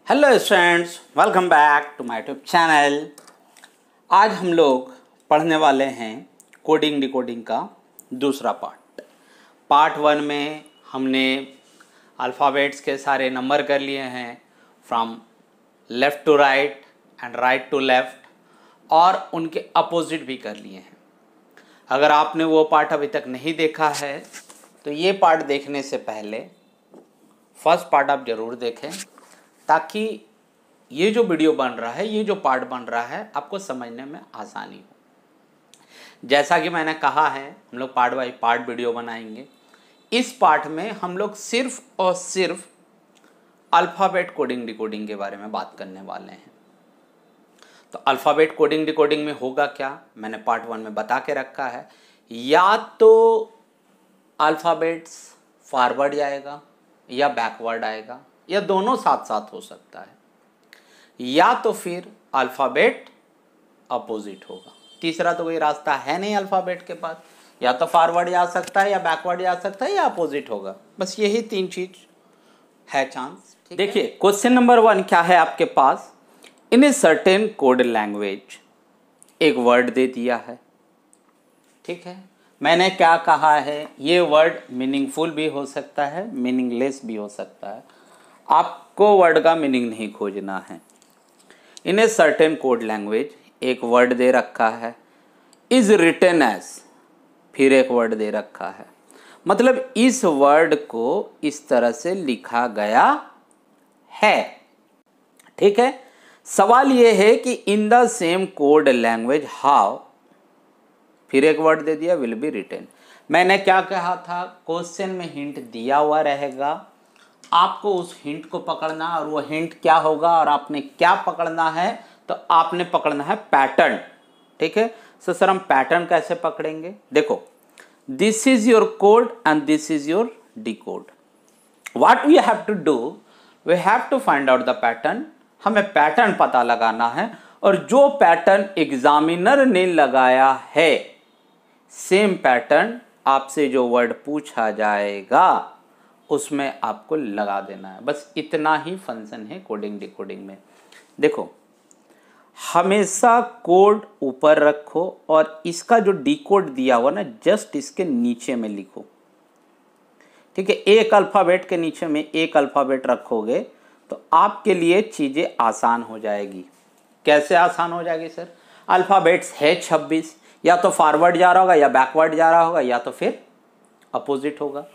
Hello students, welcome back to my YouTube channel. आज हम लोग पढ़ने वाले हैं कोडिंग डिकोडिंग का दूसरा पार्ट 1 में हमने अल्फ़ाबेट्स के सारे नंबर कर लिए हैं, from left to right and right to left, और उनके अपोजिट भी कर लिए हैं। अगर आपने वो पार्ट अभी तक नहीं देखा है तो ये पार्ट देखने से पहले फर्स्ट पार्ट आप ज़रूर देखें, ताकि ये जो वीडियो बन रहा है, ये जो पार्ट बन रहा है, आपको समझने में आसानी हो। जैसा कि मैंने कहा है, हम लोग पार्ट बाय पार्ट वीडियो बनाएंगे। इस पार्ट में हम लोग सिर्फ और सिर्फ अल्फ़ाबेट कोडिंग डिकोडिंग के बारे में बात करने वाले हैं। तो अल्फ़ाबेट कोडिंग डिकोडिंग में होगा क्या, मैंने पार्ट 1 में बता के रखा है। या तो अल्फ़ाबेट्स फॉरवर्ड जाएगा या बैकवर्ड आएगा, या दोनों साथ साथ हो सकता है, या तो फिर अल्फ़ाबेट अपोजिट होगा। तीसरा तो कोई रास्ता है नहीं अल्फ़ाबेट के पास, या तो फॉरवर्ड जा सकता है, या बैकवर्ड जा सकता है, या अपोजिट होगा। बस यही 3 चीज है चांस। देखिए क्वेश्चन नंबर 1 क्या है आपके पास। इन ए सर्टेन कोड लैंग्वेज, एक वर्ड दे दिया है, ठीक है। मैंने क्या कहा है, ये वर्ड मीनिंगफुल भी हो सकता है, मीनिंगलेस भी हो सकता है। आपको वर्ड का मीनिंग नहीं खोजना है। In a certain code language, एक वर्ड दे रखा है, इज रिटन एज, फिर एक वर्ड दे रखा है, मतलब इस वर्ड को इस तरह से लिखा गया है, ठीक है। सवाल ये है कि in the same code language how, फिर एक वर्ड दे दिया, विल बी रिटन। मैंने क्या कहा था, क्वेश्चन में हिंट दिया हुआ रहेगा, आपको उस हिंट को पकड़ना, और वो हिंट क्या होगा और आपने क्या पकड़ना है, तो आपने पकड़ना है पैटर्न, ठीक है। सर हम पैटर्न कैसे पकड़ेंगे, देखो, this is your code and this is your decode. What we have to do, we have to find out the pattern. हमें पैटर्न पता लगाना है, और जो पैटर्न एग्जामिनर ने लगाया है, सेम पैटर्न आपसे जो वर्ड पूछा जाएगा उसमें आपको लगा देना है। बस इतना ही फंक्शन है कोडिंग डिकोडिंग में। देखो, हमेशा कोड ऊपर रखो और इसका जो डिकोड दिया हुआ ना, जस्ट इसके नीचे में लिखो, ठीक है। एक अल्फ़ाबेट के नीचे में एक अल्फ़ाबेट रखोगे तो आपके लिए चीज़ें आसान हो जाएगी। कैसे आसान हो जाएगी सर, अल्फ़ाबेट्स है 26, या तो फॉरवर्ड जा रहा होगा, या बैकवर्ड जा रहा होगा, या तो फिर अपोजिट होगा।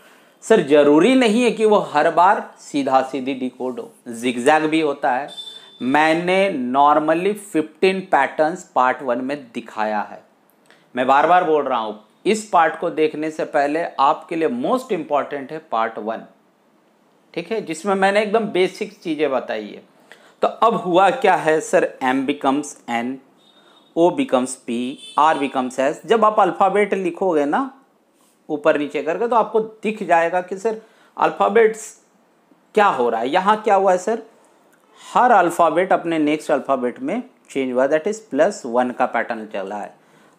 सर जरूरी नहीं है कि वो हर बार सीधा सीधी डिकोड हो, जिगजैग भी होता है। मैंने नॉर्मली 15 पैटर्न्स पार्ट 1 में दिखाया है। मैं बार बार बोल रहा हूँ, इस पार्ट को देखने से पहले आपके लिए मोस्ट इंपॉर्टेंट है पार्ट 1, ठीक है, जिसमें मैंने एकदम बेसिक चीज़ें बताई है। तो अब हुआ क्या है sir, M becomes N, O becomes P, R becomes S। जब आप अल्फ़ाबेट लिखोगे ना ऊपर नीचे करके, तो आपको दिख जाएगा कि सर अल्फ़ाबेट्स क्या हो रहा है। यहाँ क्या हुआ है सर, हर अल्फ़ाबेट अपने नेक्स्ट अल्फ़ाबेट में चेंज हुआ, दैट इज +1 का पैटर्न चला है।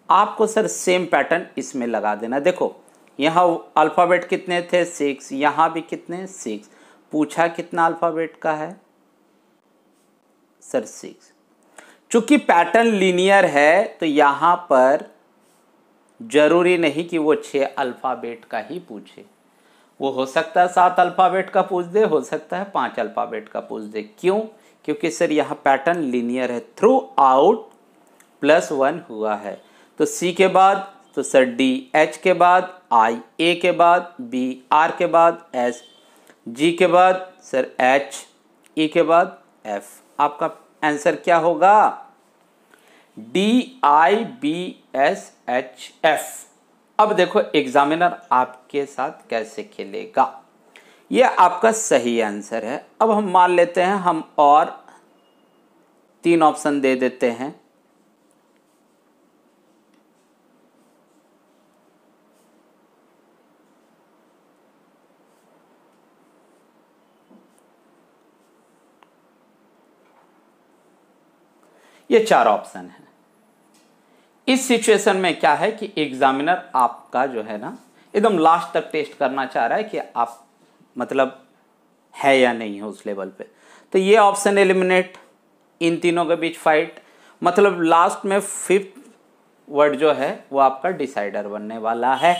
आपको सर सेम पैटर्न इसमें लगा देना। देखो यहाँ अल्फ़ाबेट कितने थे, 6, यहाँ भी कितने, 6। पूछा कितना अल्फ़ाबेट का है सर, 6। चूंकि पैटर्न लीनियर है तो यहाँ पर जरूरी नहीं कि वो 6 अल्फ़ाबेट का ही पूछे, वो हो सकता है 7 अल्फ़ाबेट का पूछ दे, हो सकता है 5 अल्फ़ाबेट का पूछ दे। क्यों, क्योंकि सर यहाँ पैटर्न लीनियर है, थ्रू आउट +1 हुआ है। तो C के बाद तो सर D, H के बाद I, A के बाद B, R के बाद S, G के बाद सर H, E के बाद F। आपका आंसर क्या होगा, DIBSHF। अब देखो एग्जामिनर आपके साथ कैसे खेलेगा, ये आपका सही आंसर है। अब हम मान लेते हैं, हम और 3 ऑप्शन दे देते हैं। ये 4 ऑप्शन है। इस सिचुएशन में क्या है कि एग्जामिनर आपका जो है ना, एकदम लास्ट तक टेस्ट करना चाह रहा है कि आप मतलब है या नहीं है उस लेवल पे। तो ये ऑप्शन एलिमिनेट, इन तीनों के बीच फाइट, मतलब लास्ट में 5th वर्ड जो है वो आपका डिसाइडर बनने वाला है।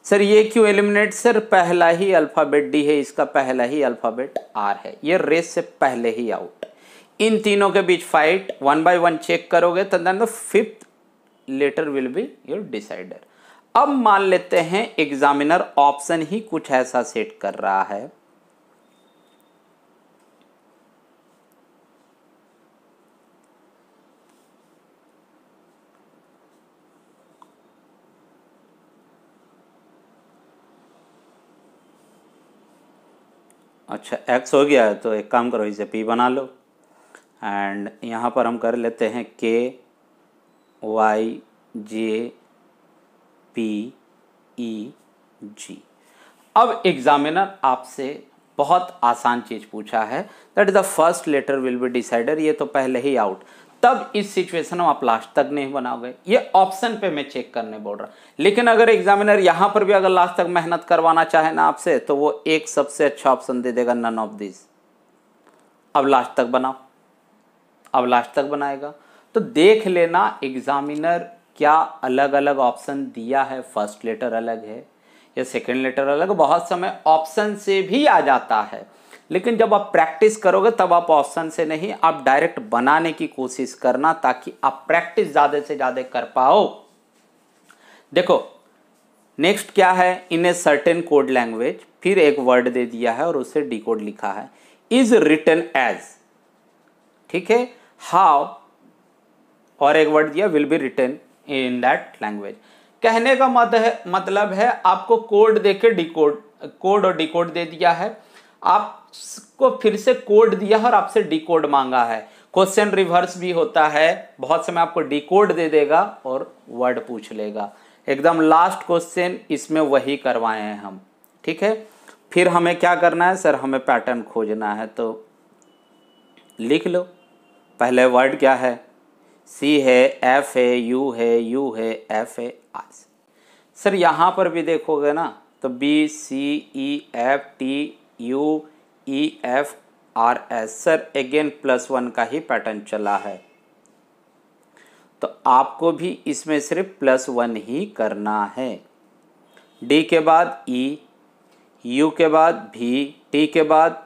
सर ये क्यों एलिमिनेट? सर पहला ही अल्फ़ाबेट डी है, इसका पहला ही अल्फ़ाबेट आर है, ये रेस से पहले ही आउट। इन तीनों के बीच फाइट, 1 by 1 चेक करोगे तो then the 5th letter will be your decider. अब मान लेते हैं एग्जामिनर ऑप्शन ही कुछ ऐसा सेट कर रहा है, अच्छा एक्स हो गया है तो एक काम करो, इसे पी बना लो एंड यहाँ पर हम कर लेते हैं के वाई जे पी ई जी। अब एग्जामिनर आपसे बहुत आसान चीज पूछा है, that is the first letter will be decider, ये तो पहले ही आउट। तब इस सिचुएशन में आप लास्ट तक नहीं बनाओगे, ये ऑप्शन पे मैं चेक करने बोल रहा। लेकिन अगर एग्जामिनर यहां पर भी अगर लास्ट तक मेहनत करवाना चाहे ना आपसे, तो वो एक सबसे अच्छा ऑप्शन दे देगा, नन ऑफ दिस। अब लास्ट तक बनाओ, अब लास्ट तक बनाएगा तो देख लेना एग्जामिनर क्या अलग अलग ऑप्शन दिया है, फर्स्ट लेटर अलग है या सेकंड लेटर अलग। बहुत समय ऑप्शन से भी आ जाता है, लेकिन जब आप प्रैक्टिस करोगे तब आप ऑप्शन से नहीं, आप डायरेक्ट बनाने की कोशिश करना, ताकि आप प्रैक्टिस ज्यादा से ज्यादा कर पाओ। देखो नेक्स्ट क्या है, in a certain code language, फिर एक वर्ड दे दिया है और उसे डिकोड लिखा है, इज रिटन एज, ठीक है, हाउ, और एक वर्ड दिया will be written in that language. कहने का मतलब है आपको कोड देके डिकोड, कोड और डिकोड दे दिया है, आपको फिर से कोड दिया है और आपसे डिकोड मांगा है। क्वेश्चन रिवर्स भी होता है, बहुत समय आपको डिकोड दे देगा और वर्ड पूछ लेगा। एकदम लास्ट क्वेश्चन इसमें वही करवाए हैं हम, ठीक है। फिर हमें क्या करना है सर, हमें पैटर्न खोजना है, तो लिख लो। पहले वर्ड क्या है, सी है, एफ है, यू है, यू है, एफ है, आर। सर यहाँ पर भी देखोगे ना तो B C E F T U E F R S. Sir again +1 का ही पैटर्न चला है, तो आपको भी इसमें सिर्फ +1 ही करना है। डी के बाद ई, यू के बाद भी, टी के बाद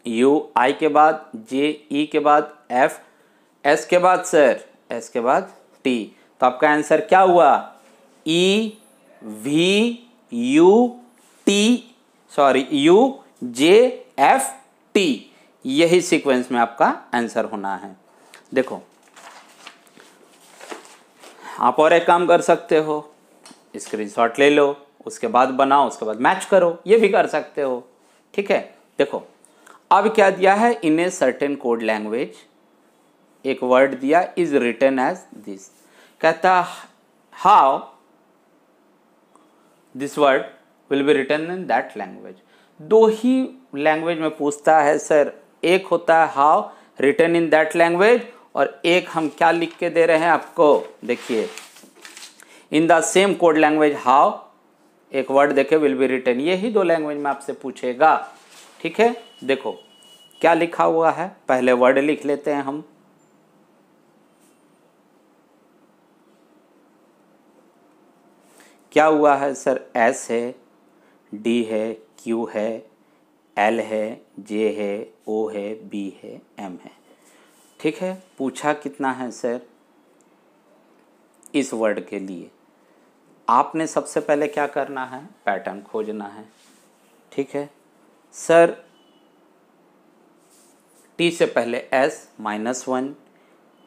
यू, आई के बाद जे, ई के बाद एफ, एस के बाद सर, एस के बाद टी। तो आपका आंसर क्या हुआ, E V U T, sorry you J F T, यही सीक्वेंस में आपका आंसर होना है। देखो आप और एक काम कर सकते हो, स्क्रीनशॉट ले लो, उसके बाद बनाओ, उसके बाद मैच करो, ये भी कर सकते हो, ठीक है। देखो अब क्या दिया है, in a certain code language, एक वर्ड दिया, इज रिटन एज दिस। कहता how this word will be written in that language. दो ही लैंग्वेज में पूछता है सर, एक होता है how written in that language, और एक हम क्या लिख के दे रहे हैं आपको, देखिए in the same code language how, एक वर्ड देखे विल बी रिटन, ये ही दो लैंग्वेज में आपसे पूछेगा, ठीक है। देखो क्या लिखा हुआ है, पहले वर्ड लिख लेते हैं हम, क्या हुआ है सर, एस है, डी है, क्यू है, एल है, जे है, ओ है, बी है, एम है, ठीक है। पूछा कितना है सर, इस वर्ड के लिए आपने सबसे पहले क्या करना है, पैटर्न खोजना है, ठीक है। सर टी से पहले एस -1,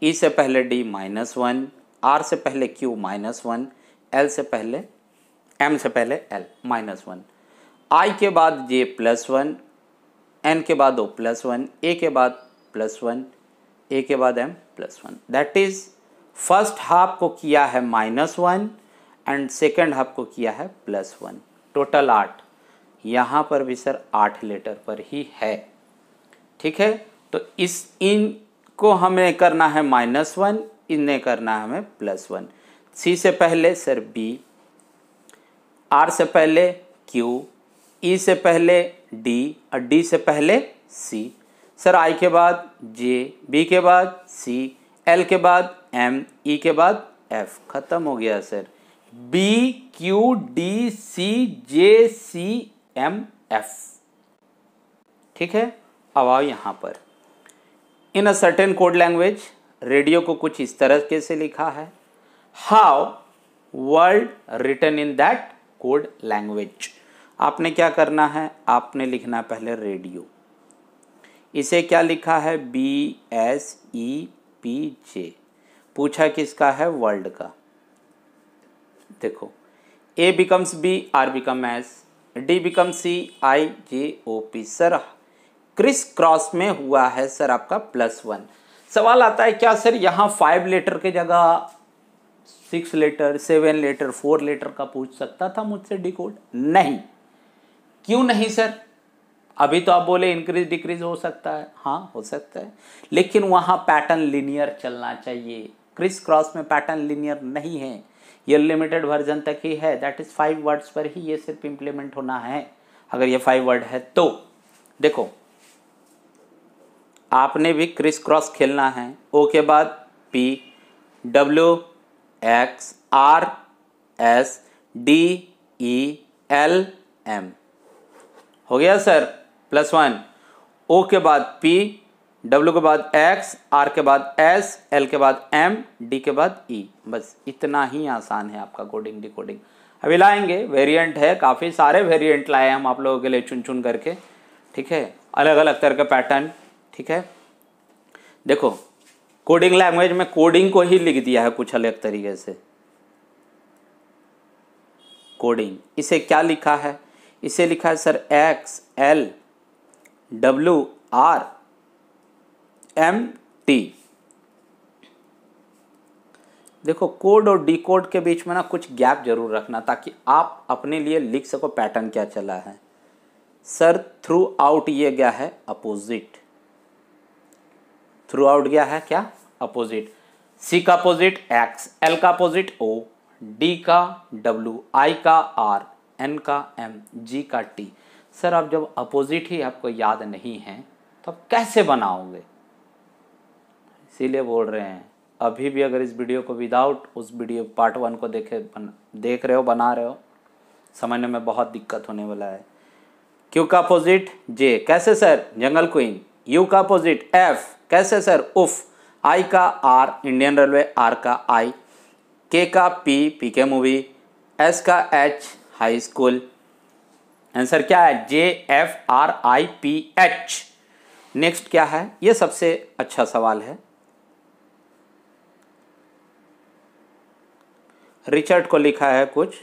ई से पहले डी -1, आर से पहले क्यू -1, एल से पहले, एम से पहले एल -1, आई के बाद जे +1, एन के बाद ओ +1, ए के बाद +1, ए के बाद M +1। That is first half को किया है -1 एंड सेकेंड हाफ को किया है +1, टोटल 8। यहाँ पर भी सर 8 लेटर पर ही है, ठीक है। तो इनको हमें करना है -1, इन्हें करना है हमें +1। सी से पहले सर बी, आर से पहले क्यू, ई से पहले डी और डी से पहले सी, सर आई के बाद जे, बी के बाद सी, एल के बाद एम, ई के बाद एफ, खत्म हो गया sir. B Q D C J C M F, ठीक है। अब आओ यहां पर, in a certain code language, radio को कुछ इस तरह से लिखा है, how word written in that code language. आपने क्या करना है, आपने लिखना है पहले रेडियो, इसे क्या लिखा है, B S E P J, पूछा किसका है, वर्ल्ड का। देखो A becomes B, R become S, D become C, I J O P. Sir criss cross में हुआ है सर आपका +1। सवाल आता है क्या सर यहाँ 5 लेटर के जगह 6 लेटर, 7 लेटर, 4 लेटर का पूछ सकता था मुझसे डिकोड? नहीं। क्यों नहीं सर? अभी तो आप बोले इंक्रीज डिक्रीज हो सकता है, हाँ हो सकता है, लेकिन वहां पैटर्न लिनियर चलना चाहिए। क्रिस क्रॉस में पैटर्न लिनियर नहीं है, ये लिमिटेड वर्जन तक ही है, दैट इज 5 वर्ड्स पर ही ये सिर्फ इंप्लीमेंट होना है, अगर ये 5 वर्ड है तो। देखो आपने भी क्रिस क्रॉस खेलना है, ओ के बाद P, W X, R S, D E L M, हो गया सर +1। ओ के बाद पी, डब्ल्यू के बाद एक्स, आर के बाद एस, एल के बाद एम, डी के बाद ई, बस इतना ही आसान है आपका कोडिंग डिकोडिंग। अभी लाएंगे, वेरिएंट है, काफ़ी सारे वेरिएंट लाए हम आप लोगों के लिए चुन चुन करके, ठीक है, अलग अलग तरह के पैटर्न, ठीक है। देखो कोडिंग लैंग्वेज में कोडिंग को ही लिख दिया है कुछ अलग तरीके से। कोडिंग, इसे क्या लिखा है, इसे लिखा है sir X L W R M T. देखो कोड और डिकोड के बीच में ना कुछ गैप जरूर रखना ताकि आप अपने लिए लिख सको पैटर्न क्या चला है। सर थ्रू आउट ये गया है अपोजिट, थ्रू आउट गया है क्या, अपोजिट। सी का अपोजिट एक्स, एल का अपोजिट ओ, डी का डब्ल्यू, आई का आर, एन का एम, जी का टी। सर अब जब अपोजिट ही आपको याद नहीं है तो आप कैसे बनाओगे, इसीलिए बोल रहे हैं। अभी भी अगर इस वीडियो को विदाउट उस वीडियो पार्ट 1 को देख रहे हो, बना रहे हो, समझने में बहुत दिक्कत होने वाला है। क्यू का अपोजिट जे, कैसे सर, जंगल क्वीन। यू का अपोजिट एफ, कैसे सर, उफ। आई का आर, इंडियन रेलवे, आर का आई। के का पी, पी के मूवी। एस का एच, हाई स्कूल। आंसर क्या है, जे F R I P H. Next क्या है, ये सबसे अच्छा सवाल है। रिचर्ड को लिखा है कुछ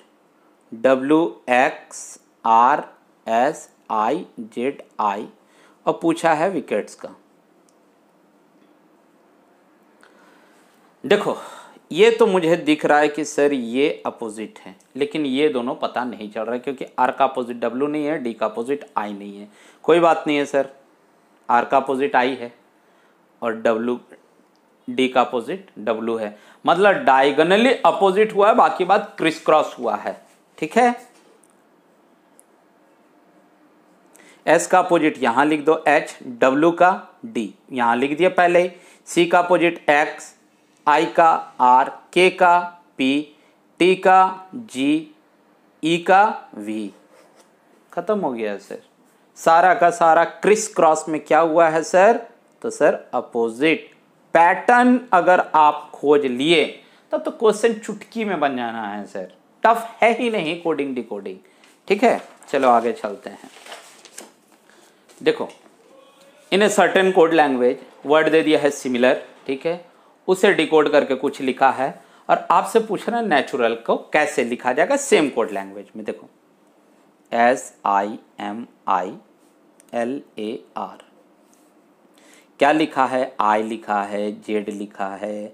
W X R S I Z I और पूछा है विकेट्स का। देखो ये तो मुझे दिख रहा है कि सर ये अपोजिट है, लेकिन ये दोनों पता नहीं चल रहा है क्योंकि आर का अपोजिट डब्ल्यू नहीं है, डी का अपोजिट आई नहीं है। कोई बात नहीं है सर, आर का अपोजिट आई है और डब्ल्यू, डी का अपोजिट डब्ल्यू है, मतलब डायगोनली अपोजिट हुआ है, बाकी बात क्रिस क्रॉस हुआ है, ठीक है। एस का अपोजिट यहां लिख दो एच, डब्ल्यू का डी यहां लिख दिया पहले ही, सी का अपोजिट एक्स, आई का आर, के का पी, टी का जी, ई का वी, खत्म हो गया सर। सारा का सारा क्रिस क्रॉस में क्या हुआ है सर, तो सर अपोजिट। पैटर्न अगर आप खोज लिए तब तो क्वेश्चन चुटकी में बन जाना है सर, टफ है ही नहीं कोडिंग डिकोडिंग, ठीक है। चलो आगे चलते हैं। देखो in a certain code language, word दे दिया है सिमिलर, ठीक है, उसे डिकोड करके कुछ लिखा है और आपसे पूछ रहे हैं नेचुरल को कैसे लिखा जाएगा सेम कोड लैंग्वेज में। देखो S I am I L A R, क्या लिखा है, आई लिखा है, जेड लिखा है,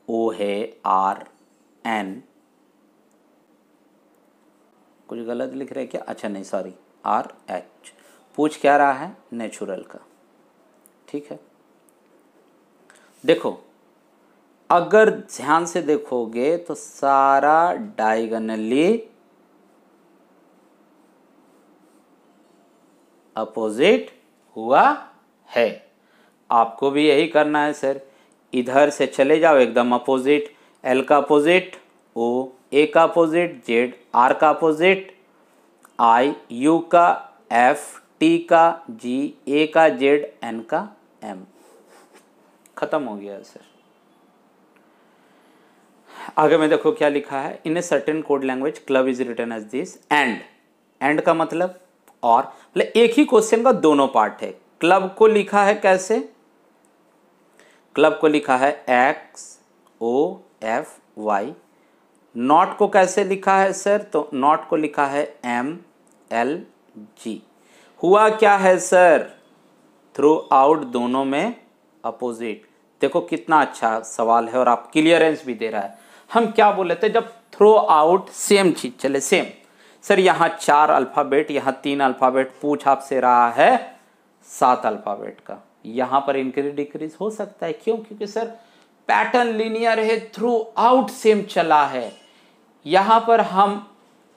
ओ है, आर एन, कुछ गलत लिख रहे हैं क्या, अच्छा नहीं सॉरी, आर एच। पूछ क्या रहा है, नेचुरल का, ठीक है। देखो अगर ध्यान से देखोगे तो सारा डायगोनली अपोजिट हुआ है। आपको भी यही करना है सर, इधर से चले जाओ एकदम अपोजिट, एल का अपोजिट ओ, ए का अपोजिट जेड, आर का अपोजिट आई, यू का एफ, टी का जी, ए का जेड, एन का एम। खत्म हो गया सर। आगे में देखो क्या लिखा है, in a certain code language club is written as this. And का मतलब और, मतलब एक ही क्वेश्चन का दोनों पार्ट है। क्लब को लिखा है कैसे, क्लब को लिखा है X O F Y. Not को कैसे लिखा है सर, तो नॉट को लिखा है एम एल जी। हुआ क्या है सर, थ्रू आउट दोनों में अपोजिट। देखो कितना अच्छा सवाल है और आप क्लियरेंस भी दे रहा है। हम क्या बोले थे, जब थ्रू आउट सेम चीज चले, सेम सर, यहाँ 4 अल्फाबेट, यहाँ 3 अल्फाबेट, पूछ आपसे रहा है 7 अल्फाबेट का, यहाँ पर इंक्रीज डिक्रीज हो सकता है। क्यों, क्योंकि सर पैटर्न लीनियर है, थ्रू आउट सेम चला है। यहाँ पर हम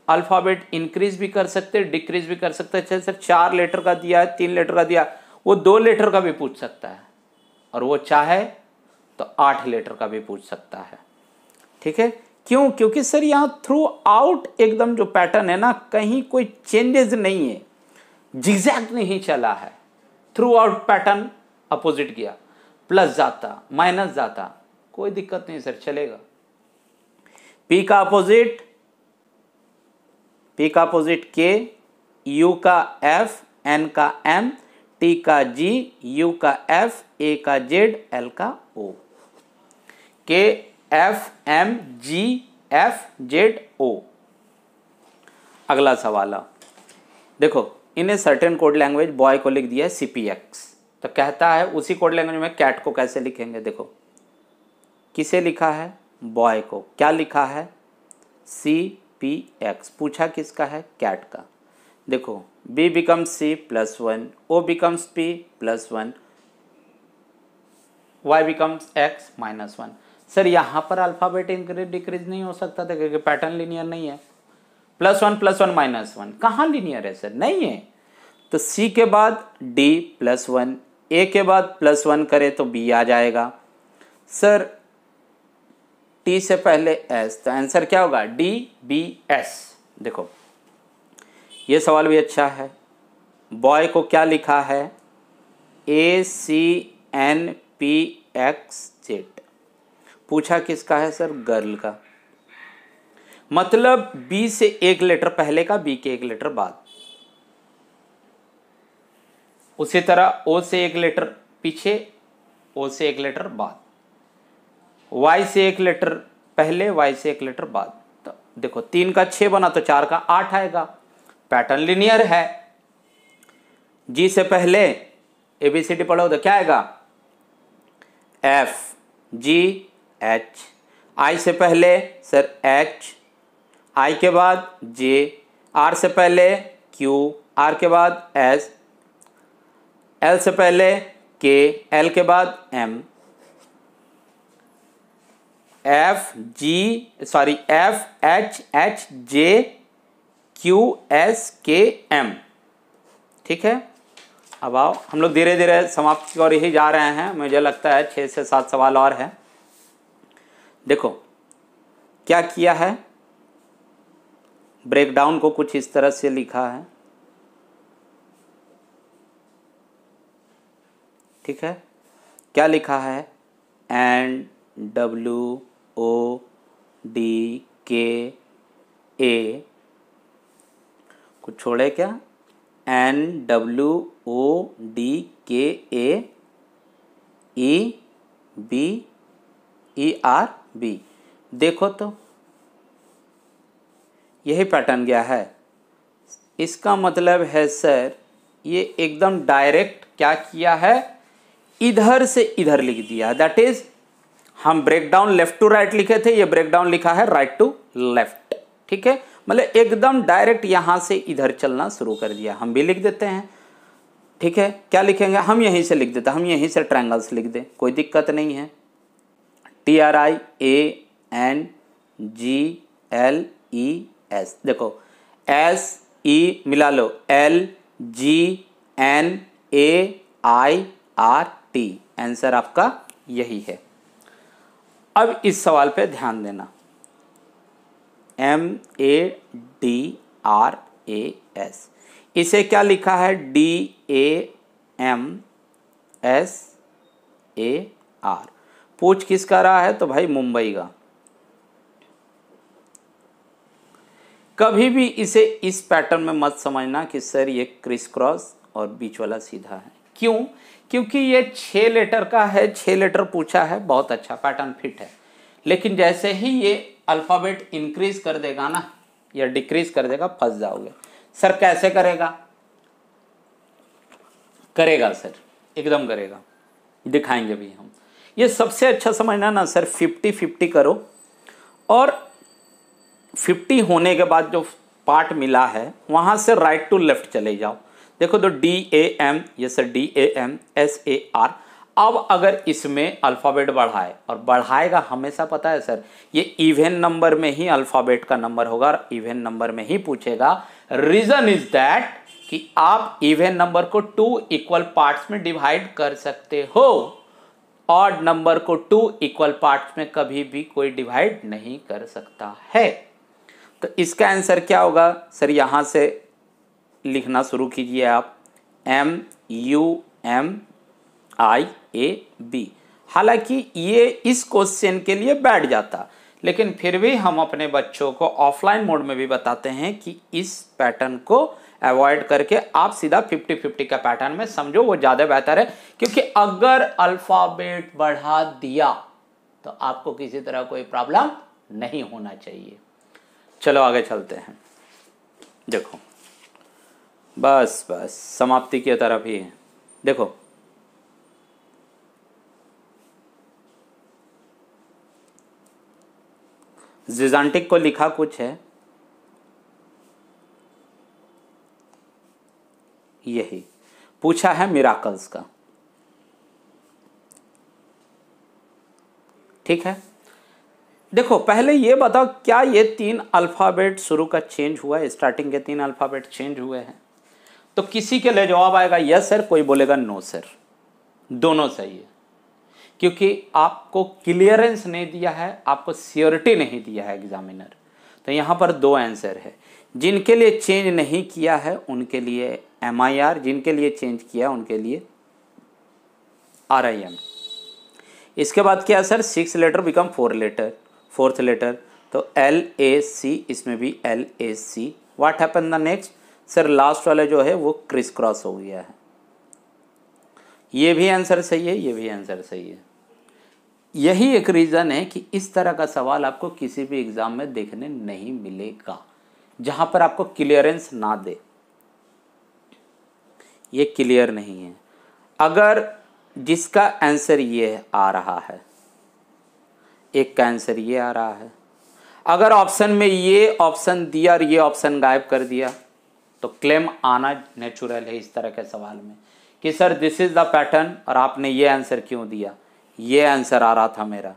अल्फाबेट इंक्रीज भी कर सकते हैं, डिक्रीज भी कर सकते हैं। सर 4 लेटर का दिया है, 3 लेटर का दिया, वो 2 लेटर का भी पूछ सकता है, और वो चाहे तो 8 लेटर का भी पूछ सकता है। ठीक है, क्यों, क्योंकि सर यहाँ थ्रू आउट एकदम जो पैटर्न है ना, कहीं कोई चेंजेस नहीं है, जिगजैग नहीं चला है। थ्रू आउट पैटर्न अपोजिट गया, प्लस जाता माइनस जाता, कोई दिक्कत नहीं सर, चलेगा। पी का अपोजिट, पी का अपोजिट के, यू का एफ, एन का एम, टी का जी, यू का एफ, ए का जेड, एल का O. K F M G F Z O. अगला सवाल देखो, in a certain code language boy को लिख दिया है CPX, तो कहता है उसी कोड लैंग्वेज में कैट को कैसे लिखेंगे। देखो किसे लिखा है, बॉय को, क्या लिखा है CPX, पूछा किसका है, कैट का। देखो B becomes C +1, O becomes P +1, Y becomes X -1। Sir यहाँ पर अल्फाबेट इंक्रीज डिक्रीज नहीं हो सकता था क्योंकि पैटर्न लीनियर नहीं है। +1 +1 -1 कहाँ लीनियर है सर, नहीं है। तो C के बाद D +1, A के बाद +1 करे तो B आ जाएगा। सर T से पहले S, तो आंसर क्या होगा DBS। देखो ये सवाल भी अच्छा है। बॉय को क्या लिखा है ACNPXZ, पूछा किसका है सर, गर्ल का। मतलब B से 1 लेटर पहले का, B के 1 लेटर बाद। उसी तरह O से 1 लेटर पीछे, O से 1 लेटर बाद। Y से 1 लेटर पहले, Y से 1 लेटर बाद। तो देखो 3 का 6 बना तो 4 का 8 आएगा, पैटर्न लीनियर है। G से पहले ABCD पढ़ो तो क्या आएगा F G H, I से पहले सर H, I के बाद J, R से पहले Q, R के बाद S, L से पहले K, L के बाद M, F H H J Q S K M। ठीक है, अब आओ हम लोग धीरे धीरे समाप्ति की ओर ही जा रहे हैं। मुझे लगता है 6 से 7 सवाल और हैं। देखो क्या किया है, ब्रेकडाउन को कुछ इस तरह से लिखा है। ठीक है, क्या लिखा है NWODKA, कुछ छोड़े क्या, NWODKA EBERB। देखो तो यही पैटर्न गया है। इसका मतलब है सर ये एकदम डायरेक्ट क्या किया है, इधर से इधर लिख दिया। दैट इज हम ब्रेकडाउन लेफ्ट टू राइट लिखे थे, ये ब्रेकडाउन लिखा है राइट टू लेफ्ट। ठीक है, मतलब एकदम डायरेक्ट यहां से इधर चलना शुरू कर दिया। हम भी लिख देते हैं। ठीक है, क्या लिखेंगे, हम यहीं से लिख देते हैं, हम यहीं से ट्रायंगल्स लिख दें, कोई दिक्कत नहीं है। TRIANGLES, देखो SE मिला लो, LGNAIR आर टी, आंसर आपका यही है। अब इस सवाल पे ध्यान देना, MADRAS, इसे क्या लिखा है, DAMSAR। पूछ किसका रहा है, तो भाई मुंबई का। कभी भी इसे इस पैटर्न में मत समझना कि सर ये क्रिस क्रॉस और बीच वाला सीधा है। क्यों? क्योंकि ये 6 लेटर का है, 6 लेटर पूछा है, बहुत अच्छा पैटर्न फिट है। लेकिन जैसे ही ये अल्फाबेट इंक्रीज कर देगा ना या डिक्रीज कर देगा, फंस जाओगे। सर कैसे करेगा? करेगा सर, एकदम करेगा, दिखाएंगे भी हम। ये सबसे अच्छा समझना ना सर, 50-50 करो और 50 होने के बाद जो पार्ट मिला है वहां से राइट टू लेफ्ट चले जाओ। देखो तो DAM, ये सर DAMSAR। अब अगर इसमें अल्फ़ाबेट बढ़ाए, और बढ़ाएगा हमेशा, पता है सर, ये इवन नंबर में ही अल्फ़ाबेट का नंबर होगा और इवन नंबर में ही पूछेगा। रीज़न इज दैट कि आप इवन नंबर को 2 इक्वल पार्ट्स में डिवाइड कर सकते हो, ऑड नंबर को 2 इक्वल पार्ट्स में कभी भी कोई डिवाइड नहीं कर सकता है। तो इसका आंसर क्या होगा सर? यहां से लिखना शुरू कीजिए आप, MUMIAB। हालांकि ये इस क्वेश्चन के लिए बैठ जाता, लेकिन फिर भी हम अपने बच्चों को ऑफलाइन मोड में भी बताते हैं कि इस पैटर्न को अवॉइड करके आप सीधा 50-50 का पैटर्न में समझो, वो ज़्यादा बेहतर है। क्योंकि अगर अल्फ़ाबेट बढ़ा दिया तो आपको किसी तरह कोई प्रॉब्लम नहीं होना चाहिए। चलो आगे चलते हैं। देखो बस समाप्ति की तरफ ही है। देखो ज़िज़ांटिक को लिखा कुछ है, यही पूछा है मिराकल्स का, ठीक है। देखो पहले ये बताओ, क्या ये 3 अल्फ़ाबेट शुरू का चेंज हुआ है? स्टार्टिंग के 3 अल्फ़ाबेट चेंज हुए हैं? तो किसी के लिए जवाब आएगा यस सर, कोई बोलेगा नो सर। दोनों सही है, क्योंकि आपको क्लियरेंस नहीं दिया है, आपको श्योरिटी नहीं दिया है एग्जामिनर। तो यहाँ पर 2 आंसर है। जिनके लिए चेंज नहीं किया है उनके लिए MIR, जिनके लिए चेंज किया उनके लिए RIM। इसके बाद क्या है sir? 6 letter become 4 letter, 4th letter, तो LAC, इसमें भी LAC। What happen the next? Sir last वाला जो है वो क्रिस क्रॉस हो गया है। ये भी आंसर सही है, ये भी आंसर सही है। यही एक रीज़न है कि इस तरह का सवाल आपको किसी भी एग्ज़ाम में देखने नहीं मिलेगा जहाँ पर आपको क्लियरेंस ना दे। ये क्लियर नहीं है। अगर जिसका आंसर ये आ रहा है, एक का आंसर ये आ रहा है, अगर ऑप्शन में ये ऑप्शन दिया और ये ऑप्शन गायब कर दिया तो क्लेम आना नेचुरल है इस तरह के सवाल में कि sir this is the pattern, और आपने ये आंसर क्यों दिया? ये आंसर आ रहा था मेरा,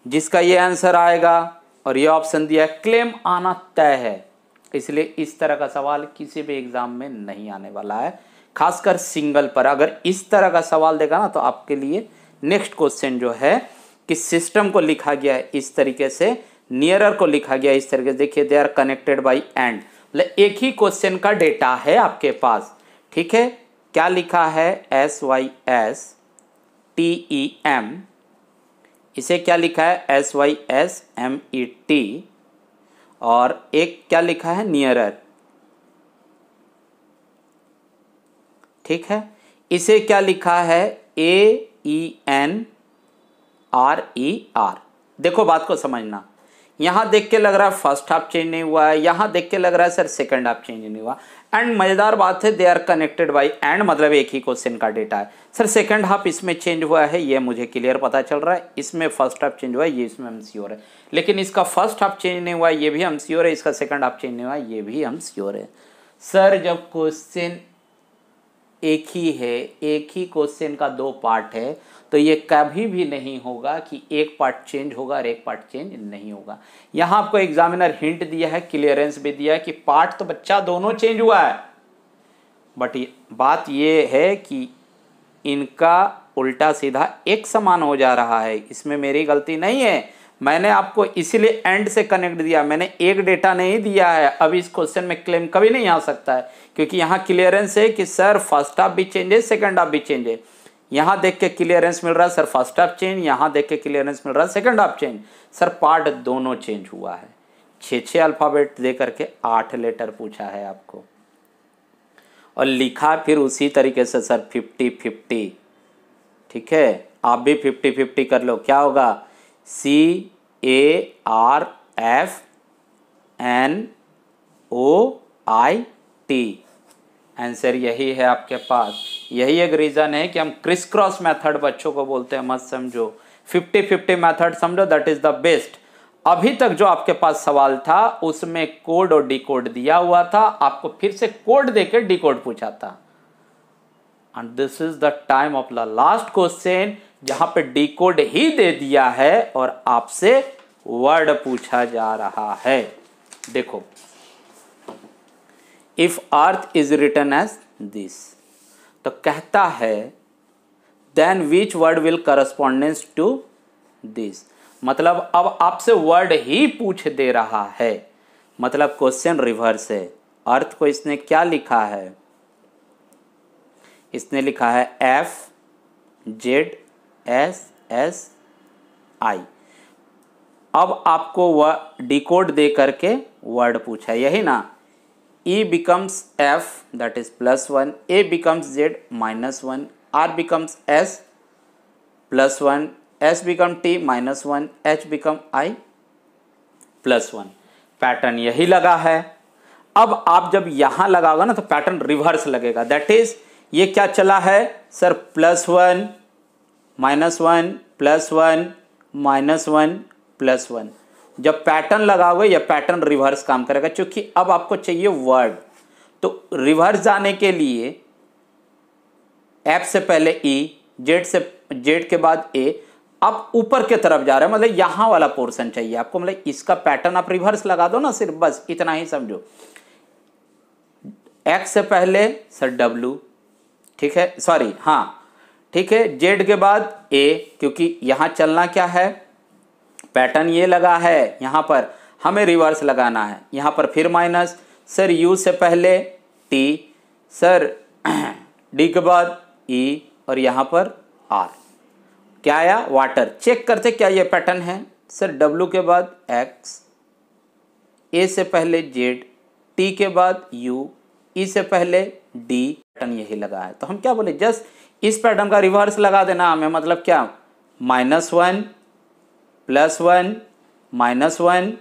जिसका ये आंसर आएगा और ये ऑप्शन दिया, क्लेम आना तय है। इसलिए इस तरह का सवाल किसी भी एग्जाम में नहीं आने वाला है, खासकर सिंगल पर। अगर इस तरह का सवाल देगा ना तो आपके लिए नेक्स्ट क्वेश्चन जो है कि सिस्टम को लिखा गया है इस तरीके से, नियरर को लिखा गया इस तरीके से। देखिए they are connected by and, मतलब एक ही क्वेश्चन का डेटा है आपके पास, ठीक है। क्या लिखा है? SYSTEM, इसे क्या लिखा है? SYSMET, और एक क्या लिखा है? नियरर, ठीक है। इसे क्या लिखा है? AENRER। देखो बात को समझना, यहां देख के लग रहा है फर्स्ट हाफ चेंज नहीं हुआ है, यहां देख के लग रहा है सर सेकंड हाफ चेंज नहीं हुआ। एंड मजेदार बात है, they are connected by and, मतलब एक ही क्वेश्चन का डेटा है। सर सेकंड हाफ इसमें चेंज हुआ है, ये मुझे क्लियर पता चल रहा है, इसमें फर्स्ट हाफ चेंज हुआ है, ये इसमें हम श्योर है। लेकिन इसका फर्स्ट हाफ चेंज नहीं हुआ है, ये भी हम श्योर है, इसका सेकंड हाफ चेंज नहीं हुआ है, ये भी हम श्योर है। सर जब क्वेश्चन एक ही है, एक ही क्वेश्चन का 2 पार्ट है, तो ये कभी भी नहीं होगा कि एक पार्ट चेंज होगा और एक पार्ट चेंज नहीं होगा। यहाँ आपको एग्जामिनर हिंट दिया है, क्लियरेंस भी दिया है कि पार्ट तो बच्चा दोनों चेंज हुआ है, बट बात ये है कि इनका उल्टा सीधा एक समान हो जा रहा है, इसमें मेरी गलती नहीं है। मैंने आपको इसीलिए एंड से कनेक्ट दिया, मैंने एक डेटा नहीं दिया है। अब इस क्वेश्चन में क्लेम कभी नहीं आ सकता है, क्योंकि यहाँ क्लियरेंस है कि सर फर्स्ट हाफ भी चेंज है, सेकंड हाफ भी चेंज है। यहाँ देख के क्लियरेंस मिल रहा है सर फर्स्ट हाफ चेंज, यहाँ देख के क्लियरेंस मिल रहा है second half change. Sir part दोनों चेंज हुआ है। 6 अल्फ़ाबेट दे करके 8 लेटर पूछा है आपको, और लिखा फिर उसी तरीके से सर 50-50। ठीक है, आप भी 50-50 कर लो। क्या होगा? CARFNOIT। आंसर यही है आपके पास। यही एक रीज़न है कि हम क्रिस क्रॉस मेथड बच्चों को बोलते हैं, मत समझो। 50-50 मेथड समझो, दैट इज द बेस्ट। अभी तक जो आपके पास सवाल था उसमें कोड और डिकोड दिया हुआ था, आपको फिर से कोड देकर डिकोड पूछा था। And this is the time of the last question, जहां पे डिकोड ही दे दिया है और आपसे वर्ड पूछा जा रहा है। देखो, if earth is written as this, तो कहता है then which word will correspondence to this. मतलब अब आपसे वर्ड ही पूछ दे रहा है, मतलब क्वेश्चन रिवर्स है। अर्थ को इसने क्या लिखा है? इसने लिखा है FZSSI। अब आपको वह डिकोड दे करके वर्ड पूछा है, यही ना। E becomes F, that is +1, A becomes Z -1, R becomes S +1, S become T -1, H become I +1। Pattern यही लगा है। अब आप जब यहां लगाओगे ना तो पैटर्न रिवर्स लगेगा। दैट इज ये क्या चला है सर? +1 -1 +1 -1 +1। जब पैटर्न लगाओगे यह पैटर्न रिवर्स काम करेगा, क्योंकि अब आपको चाहिए वर्ड। तो रिवर्स जाने के लिए F से पहले E, Z के बाद A, अब ऊपर के तरफ जा रहा है, मतलब यहां वाला पोर्शन चाहिए आपको। मतलब इसका पैटर्न आप रिवर्स लगा दो ना, सिर्फ बस इतना ही समझो। X से पहले सर W, ठीक है, सॉरी, हाँ ठीक है। Z के बाद A, क्योंकि यहां चलना क्या है, पैटर्न ये लगा है, यहां पर हमें रिवर्स लगाना है। यहां पर फिर माइनस, सर U से पहले T, सर D के बाद E, और यहां पर R। क्या आया? वाटर। चेक करते क्या ये पैटर्न है? सर W के बाद X, A से पहले Z, T के बाद U, E से पहले D। पैटर्न यही लगा है, तो हम क्या बोले, जस्ट इस पैटर्न का रिवर्स लगा देना हमें। मतलब क्या? -1 +1 -1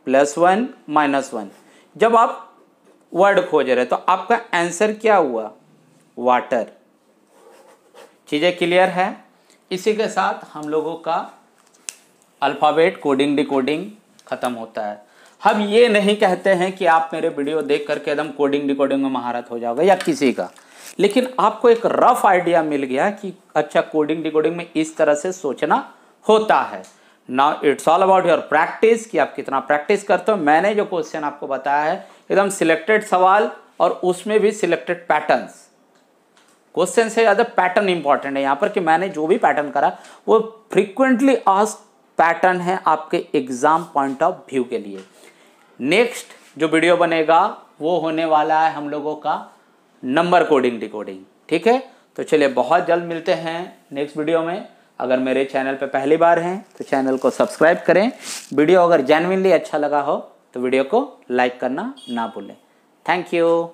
+1 -1। जब आप वर्ड खोज रहे तो आपका आंसर क्या हुआ? वाटर। चीजें क्लियर है? इसी के साथ हम लोगों का अल्फाबेट कोडिंग डिकोडिंग खत्म होता है। हम ये नहीं कहते हैं कि आप मेरे वीडियो देख करके एकदम कोडिंग डिकोडिंग में महारत हो जाओगे या किसी का, लेकिन आपको एक रफ आइडिया मिल गया कि अच्छा कोडिंग डिकोडिंग में इस तरह से सोचना होता है। Now it's all about your practice, कि आप कितना प्रैक्टिस करते हो। मैंने जो क्वेश्चन आपको बताया है एकदम सिलेक्टेड सवाल, और उसमें भी सिलेक्टेड पैटर्न्स। क्वेश्चन से ज़्यादा पैटर्न इंपॉर्टेंट है यहाँ पर, कि मैंने जो भी पैटर्न करा वो फ्रीक्वेंटली आस्क्ड पैटर्न है आपके एग्जाम पॉइंट ऑफ व्यू के लिए। नेक्स्ट जो वीडियो बनेगा वो होने वाला है हम लोगों का नंबर कोडिंग डिकोडिंग। ठीक है, तो चलिए बहुत जल्द मिलते हैं नेक्स्ट वीडियो में। अगर मेरे चैनल पे पहली बार हैं तो चैनल को सब्सक्राइब करें। वीडियो अगर जेन्युइनली अच्छा लगा हो तो वीडियो को लाइक करना ना भूलें। Thank you.